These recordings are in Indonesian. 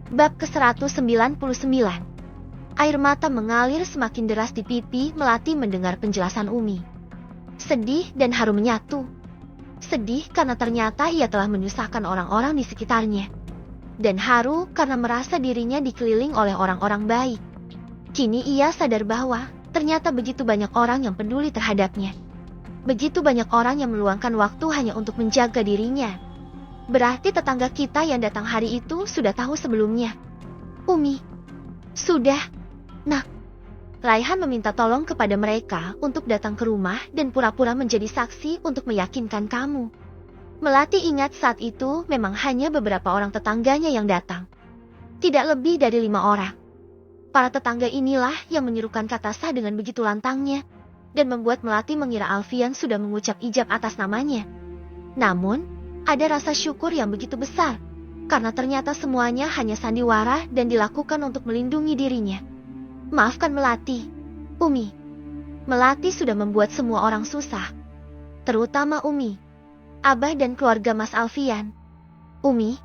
Bab ke-199. Air mata mengalir semakin deras di pipi Melati mendengar penjelasan Umi. Sedih dan haru menyatu. Sedih karena ternyata ia telah menyusahkan orang-orang di sekitarnya. Dan haru karena merasa dirinya dikeliling oleh orang-orang baik. Kini ia sadar bahwa ternyata begitu banyak orang yang peduli terhadapnya. Begitu banyak orang yang meluangkan waktu hanya untuk menjaga dirinya. Berarti tetangga kita yang datang hari itu sudah tahu sebelumnya. Umi. Sudah. Nak. Raihan meminta tolong kepada mereka untuk datang ke rumah dan pura-pura menjadi saksi untuk meyakinkan kamu. Melati ingat saat itu memang hanya beberapa orang tetangganya yang datang. Tidak lebih dari 5 orang. Para tetangga inilah yang menyerukan kata sah dengan begitu lantangnya dan membuat Melati mengira Alfian sudah mengucap ijab atas namanya. Namun, ada rasa syukur yang begitu besar, karena ternyata semuanya hanya sandiwara dan dilakukan untuk melindungi dirinya. Maafkan Melati, Umi. Melati sudah membuat semua orang susah, terutama Umi, Abah dan keluarga Mas Alfian. Umi,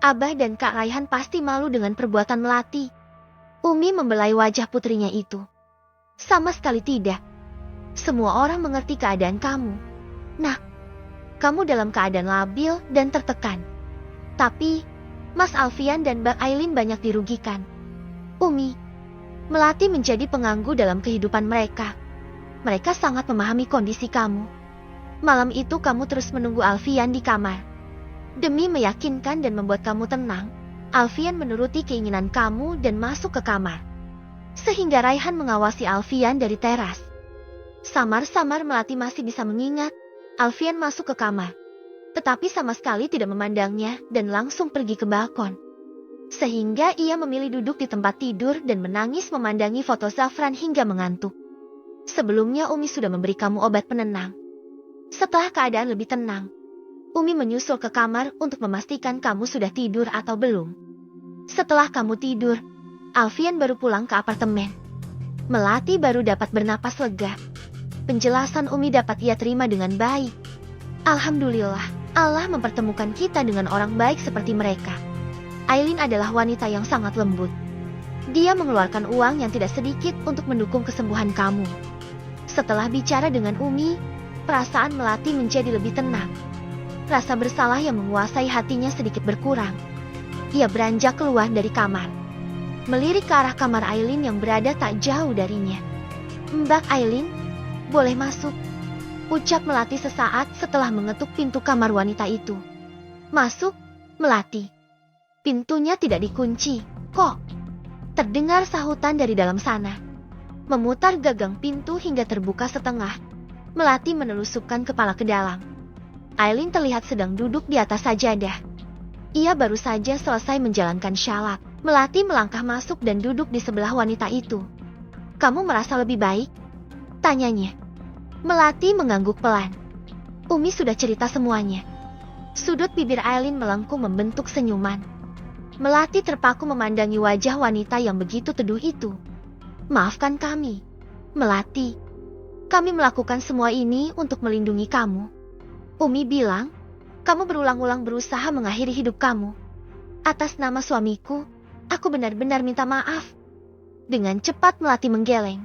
Abah dan Kak Raihan pasti malu dengan perbuatan Melati. Umi membelai wajah putrinya itu. Sama sekali tidak. Semua orang mengerti keadaan kamu. Nah, kamu dalam keadaan labil dan tertekan. Tapi, Mas Alfian dan Mbak Ailin banyak dirugikan. Umi, Melati menjadi pengganggu dalam kehidupan mereka. Mereka sangat memahami kondisi kamu. Malam itu kamu terus menunggu Alfian di kamar. Demi meyakinkan dan membuat kamu tenang, Alfian menuruti keinginan kamu dan masuk ke kamar. Sehingga Raihan mengawasi Alfian dari teras. Samar-samar Melati masih bisa mengingat. Alfian masuk ke kamar, tetapi sama sekali tidak memandangnya dan langsung pergi ke balkon. Sehingga ia memilih duduk di tempat tidur dan menangis memandangi foto Zafran hingga mengantuk. Sebelumnya Umi sudah memberi kamu obat penenang. Setelah keadaan lebih tenang, Umi menyusul ke kamar untuk memastikan kamu sudah tidur atau belum. Setelah kamu tidur, Alfian baru pulang ke apartemen. Melati baru dapat bernapas lega. Penjelasan Umi dapat ia terima dengan baik. Alhamdulillah, Allah mempertemukan kita dengan orang baik seperti mereka. Ailin adalah wanita yang sangat lembut. Dia mengeluarkan uang yang tidak sedikit untuk mendukung kesembuhan kamu. Setelah bicara dengan Umi, perasaan Melati menjadi lebih tenang. Rasa bersalah yang menguasai hatinya sedikit berkurang. Ia beranjak keluar dari kamar, melirik ke arah kamar Ailin yang berada tak jauh darinya. Mbak Ailin, boleh masuk, ucap Melati sesaat setelah mengetuk pintu kamar wanita itu. Masuk, Melati. Pintunya tidak dikunci, kok? Terdengar sahutan dari dalam sana. Memutar gagang pintu hingga terbuka setengah, Melati menelusupkan kepala ke dalam. Ailin terlihat sedang duduk di atas sajadah. Ia baru saja selesai menjalankan syalat. Melati melangkah masuk dan duduk di sebelah wanita itu. Kamu merasa lebih baik? Tanyanya. Melati mengangguk pelan. Umi sudah cerita semuanya. Sudut bibir Ailin melengkung membentuk senyuman. Melati terpaku memandangi wajah wanita yang begitu teduh itu. Maafkan kami, Melati. Kami melakukan semua ini untuk melindungi kamu. Umi bilang, kamu berulang-ulang berusaha mengakhiri hidup kamu. Atas nama suamiku, aku benar-benar minta maaf. Dengan cepat Melati menggeleng.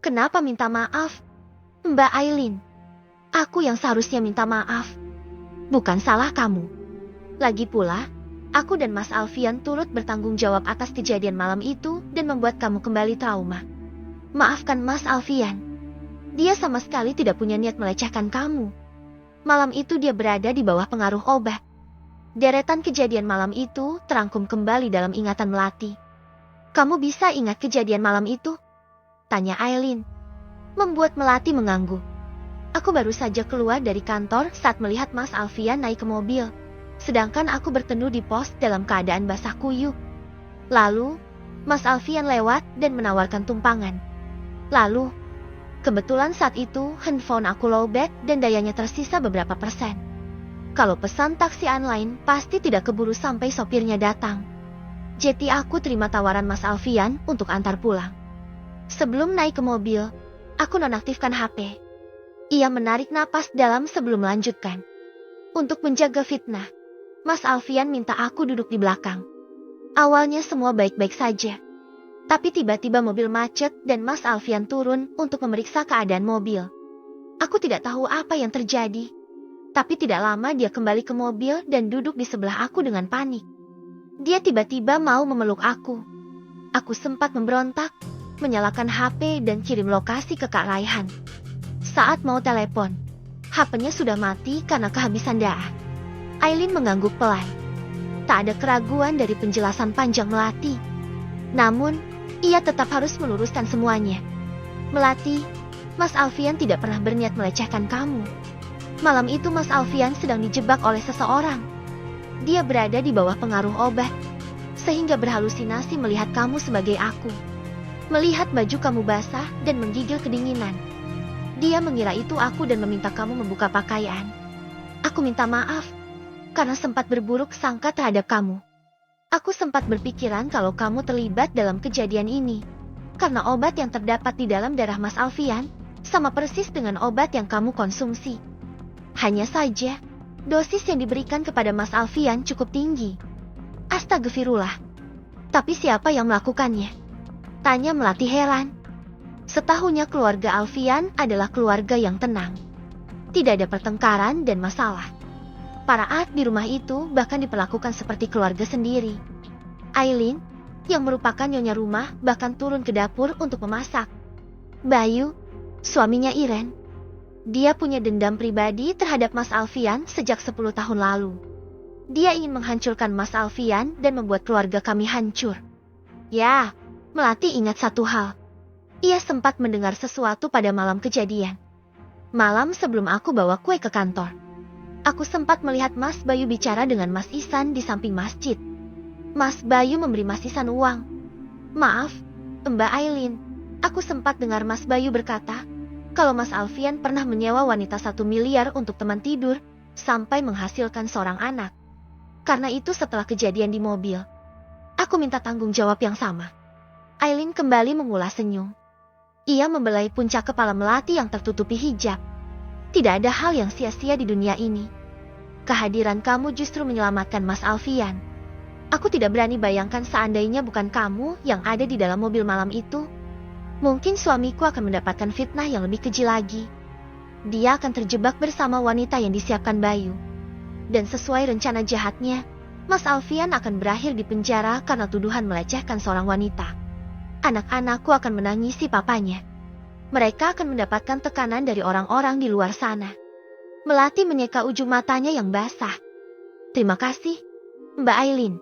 Kenapa minta maaf? Mbak Ailin, aku yang seharusnya minta maaf. Bukan salah kamu. Lagi pula, aku dan Mas Alfian turut bertanggung jawab atas kejadian malam itu dan membuat kamu kembali trauma. Maafkan Mas Alfian. Dia sama sekali tidak punya niat melecehkan kamu. Malam itu dia berada di bawah pengaruh obat. Deretan kejadian malam itu terangkum kembali dalam ingatan Melati. Kamu bisa ingat kejadian malam itu? Tanya Ailin. Membuat Melati mengangguk. Aku baru saja keluar dari kantor saat melihat Mas Alfian naik ke mobil. Sedangkan aku berteduh di pos dalam keadaan basah kuyup. Lalu, Mas Alfian lewat dan menawarkan tumpangan. Lalu, kebetulan saat itu handphone aku lowbat dan dayanya tersisa beberapa persen. Kalau pesan taksi online pasti tidak keburu sampai sopirnya datang. Jadi aku terima tawaran Mas Alfian untuk antar pulang. Sebelum naik ke mobil, aku nonaktifkan HP. Ia menarik napas dalam sebelum melanjutkan. Untuk menjaga fitnah, Mas Alfian minta aku duduk di belakang. Awalnya semua baik-baik saja. Tapi tiba-tiba mobil macet dan Mas Alfian turun untuk memeriksa keadaan mobil. Aku tidak tahu apa yang terjadi. Tapi tidak lama dia kembali ke mobil dan duduk di sebelah aku dengan panik. Dia tiba-tiba mau memeluk aku. Aku sempat memberontak, menyalakan HP dan kirim lokasi ke Kak Raihan. Saat mau telepon, HP-nya sudah mati karena kehabisan data. Aileen mengangguk pelan. Tak ada keraguan dari penjelasan panjang Melati. Namun, ia tetap harus meluruskan semuanya. Melati, Mas Alfian tidak pernah berniat melecehkan kamu. Malam itu Mas Alfian sedang dijebak oleh seseorang. Dia berada di bawah pengaruh obat, sehingga berhalusinasi melihat kamu sebagai aku. Melihat baju kamu basah dan menggigil kedinginan. Dia mengira itu aku dan meminta kamu membuka pakaian. Aku minta maaf, karena sempat berburuk sangka terhadap kamu. Aku sempat berpikiran kalau kamu terlibat dalam kejadian ini. Karena obat yang terdapat di dalam darah Mas Alfian, sama persis dengan obat yang kamu konsumsi. Hanya saja, dosis yang diberikan kepada Mas Alfian cukup tinggi. Astagfirullah. Tapi siapa yang melakukannya? Tanya Melati heran. Setahunya keluarga Alfian adalah keluarga yang tenang. Tidak ada pertengkaran dan masalah. Para ad di rumah itu bahkan diperlakukan seperti keluarga sendiri. Aileen, yang merupakan nyonya rumah, bahkan turun ke dapur untuk memasak. Bayu, suaminya Iren. Dia punya dendam pribadi terhadap Mas Alfian sejak 10 tahun lalu. Dia ingin menghancurkan Mas Alfian dan membuat keluarga kami hancur. Ya, Melati ingat satu hal. Ia sempat mendengar sesuatu pada malam kejadian. Malam sebelum aku bawa kue ke kantor. Aku sempat melihat Mas Bayu bicara dengan Mas Ihsan di samping masjid. Mas Bayu memberi Mas Ihsan uang. Maaf, Mbak Aileen. Aku sempat dengar Mas Bayu berkata, kalau Mas Alfian pernah menyewa wanita 1 miliar untuk teman tidur, sampai menghasilkan seorang anak. Karena itu setelah kejadian di mobil, aku minta tanggung jawab yang sama. Aileen kembali mengulas senyum. Ia membelai puncak kepala Melati yang tertutupi hijab. Tidak ada hal yang sia-sia di dunia ini. Kehadiran kamu justru menyelamatkan Mas Alfian. Aku tidak berani bayangkan seandainya bukan kamu yang ada di dalam mobil malam itu. Mungkin suamiku akan mendapatkan fitnah yang lebih keji lagi. Dia akan terjebak bersama wanita yang disiapkan Bayu. Dan sesuai rencana jahatnya, Mas Alfian akan berakhir di penjara karena tuduhan melecehkan seorang wanita. Anak-anakku akan menangisi papanya. Mereka akan mendapatkan tekanan dari orang-orang di luar sana. Melati menyeka ujung matanya yang basah. Terima kasih, Mbak Aileen.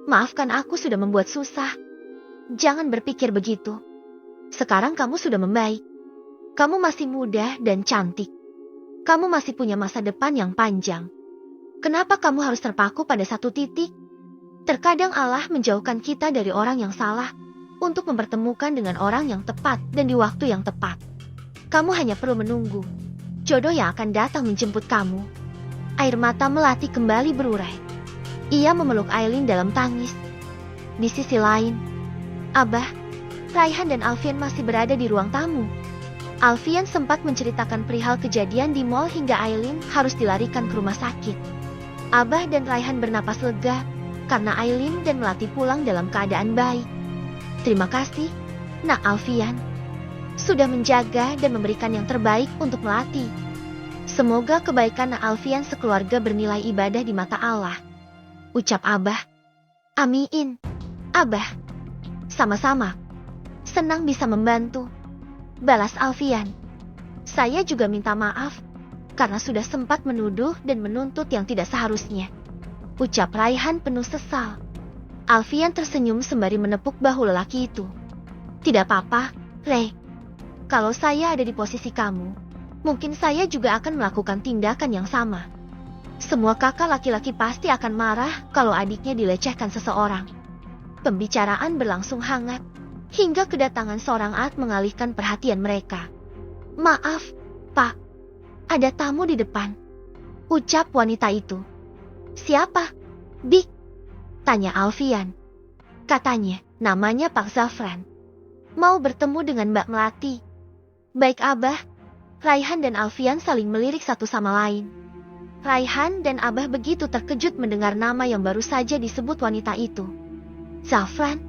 Maafkan aku sudah membuat susah. Jangan berpikir begitu. Sekarang kamu sudah membaik. Kamu masih muda dan cantik. Kamu masih punya masa depan yang panjang. Kenapa kamu harus terpaku pada satu titik? Terkadang Allah menjauhkan kita dari orang yang salah untuk mempertemukan dengan orang yang tepat dan di waktu yang tepat. Kamu hanya perlu menunggu. Jodoh yang akan datang menjemput kamu. Air mata Melati kembali berurai. Ia memeluk Aileen dalam tangis. Di sisi lain, Abah, Raihan dan Alfian masih berada di ruang tamu. Alfian sempat menceritakan perihal kejadian di mall hingga Aileen harus dilarikan ke rumah sakit. Abah dan Raihan bernapas lega karena Aileen dan Melati pulang dalam keadaan baik. Terima kasih, Nak Alfian. Sudah menjaga dan memberikan yang terbaik untuk Melati. Semoga kebaikan Nak Alfian sekeluarga bernilai ibadah di mata Allah. Ucap Abah. Amin. Abah. Sama-sama. Senang bisa membantu. Balas Alfian. Saya juga minta maaf karena sudah sempat menuduh dan menuntut yang tidak seharusnya. Ucap Raihan penuh sesal. Alfian tersenyum sembari menepuk bahu lelaki itu. Tidak apa-apa, Ray. Kalau saya ada di posisi kamu, mungkin saya juga akan melakukan tindakan yang sama. Semua kakak laki-laki pasti akan marah kalau adiknya dilecehkan seseorang. Pembicaraan berlangsung hangat, hingga kedatangan seorang ad mengalihkan perhatian mereka. Maaf, Pak. Ada tamu di depan. Ucap wanita itu. Siapa? Big. Tanya Alfian. Katanya, namanya Pak Zafran. Mau bertemu dengan Mbak Melati. Baik Abah. Raihan dan Alfian saling melirik satu sama lain. Raihan dan Abah begitu terkejut mendengar nama yang baru saja disebut wanita itu. Zafran,